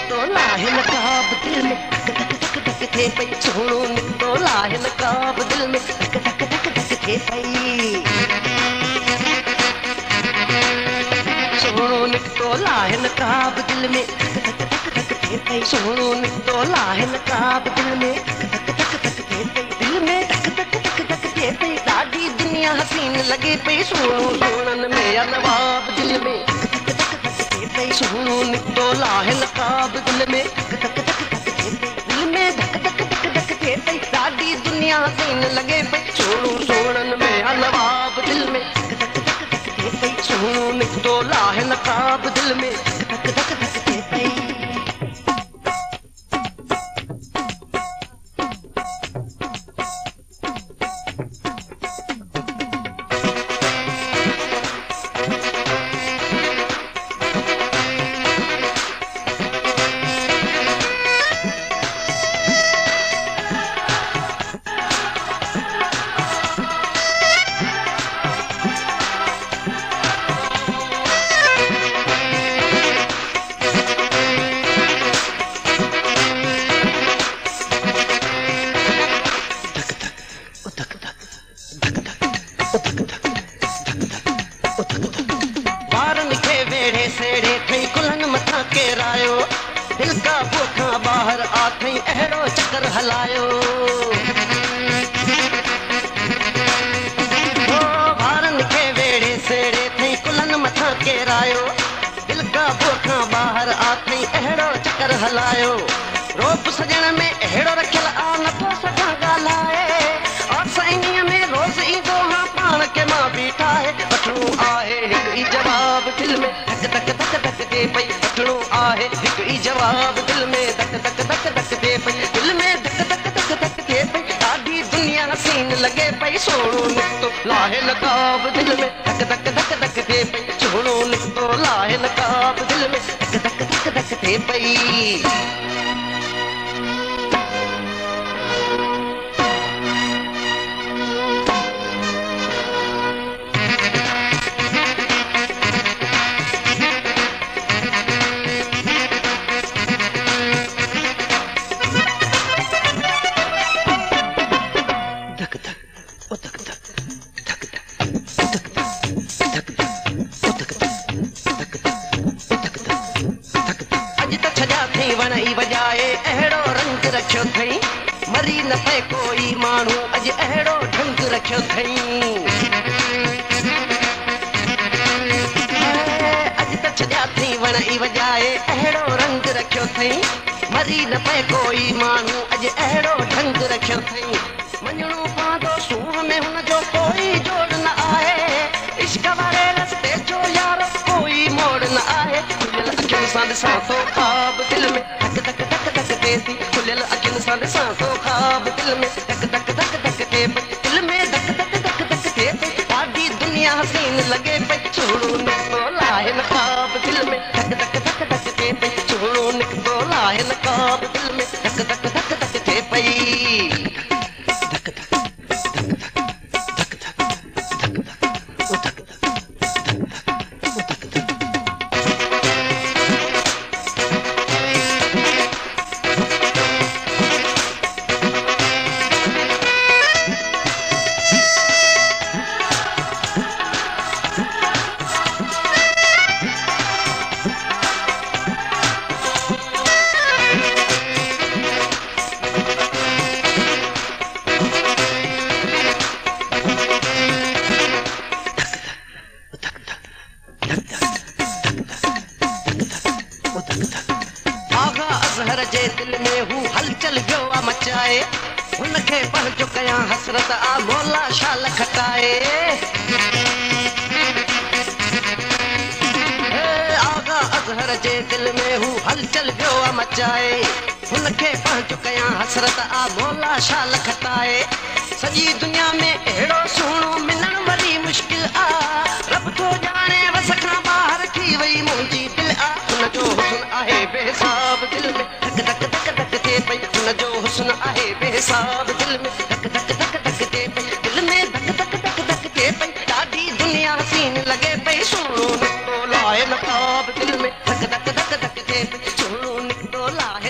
निकतो लाहे नकाब दिल में धक धक धक धक थे पई सोनो निकतो लाहे नकाब दिल में धक धक धक धक थे पई सोनो निकतो लाहे नकाब दिल में धक धक धक धक थे पई सोनो निकतो लाहे नकाब दिल में धक धक धक धक थे पई दिल में धक धक धक धक थे पई ॾाढी दुनिया हसीन लगे पई सोनो सोनन में नवाब दिल में सोनो निकतो लाहे नकाब दिल में धक धक धक धक थे पई दिल में धक धक धक धक थे पई ॾाढी दुनिया हसीन लगे पई सोनो सोनन में नवाब दिल में धक धक धक धक थे पई सोनो निकतो लाहे नकाब दिल में धक धक धक थे पई वारन खे वेड़े सेड़े थई कुलन मथा केरायो दिल का पोखा बाहर आ थई अहिड़ो चक्कर हलायो वारन खे वेड़े सेड़े थई कुलन मथा केरायो दिल का पोखा बाहर आ थई अहिड़ो चक्कर हलायो रोप सजण में अहिड़ो रखियल आ नथो सघां ॻाल्हाए और साईंअ में रोज़ ईंदो हा पाण खे मां बीठा है वठणो आहे हिकु ई जवाब दिल में धक धक धक धक थे पई वठणो आहे हिकु ई जवाब दिल में धक धक धक धक थे पई दिल में धक धक धक धक थे पई ॾाढी दुनिया हसीन लगे पई सोनो निकतो लाहे नकाब दिल में धक धक धक धक थे पई सोनो निकतो लाहे नकाब दिल में धक धक धक धक थे पई वणई वजाए अहिड़ो रंग रखियो अथई मरी न पए कोई माण्हू अॼु अहिड़ो ढंग रखियो अथई अॼु त छॾिया अथई वणई वजाए अहिड़ो रंग रखियो अथई मरी न पए कोई माण्हू अॼु अहिड़ो ढंग रखियो अथई मञणो पवंदो सूंह में हुनजो कोई जोड़ न आहे इश्क वारे रस्ते जो यारो कोई मोड़ न आहे खुलियल अखियुनि सां ॾिसां थो ख़्वाब दिल में धक धक धक धक थे थी खुलियल अखियुनि सां ॾिसां थो ख़्वाब दिल में धक धक धक धक थे पई दिल में धक धक धक धक थे पई ॾाढी दुनिया हसीन लगे पई सोनो निकतो लाहे नकाब दिल में धक धक धक धक थे पई सोनो निकतो लाहे नकाब दिल में धक धक धक धक थे पई जे दिल में हू हलचल जो आ मचाए उनखे पंहिंजो कयां हसरत आ मौला शाल खटाए आगा अज़हर जे दिल में हू हलचल जो आ मचाए उनखे पंहिंजो कयां हसरत आ मौला शाल खटाए सॼी दुनिया में अहिड़ो सुहिणो मिलण वरी मुश्किल आ रब थो ॼाणे वस खां ॿाहिरि थी वई मुंहिंजी दिलि आ हुनजो हुस्न आहे बेहिसाब दिल में धक धक धक धक थे पई हुनजो हुस्न आहे बेहिसाब दिल में धक धक धक धक थे पई दिल में धक धक धक धक थे पई ॾाढी दुनिया हसीन लॻे पई सोनो निकितो लाहे नकाब दिल में धक धक धक धक थे पई सोनो निकितो लाहे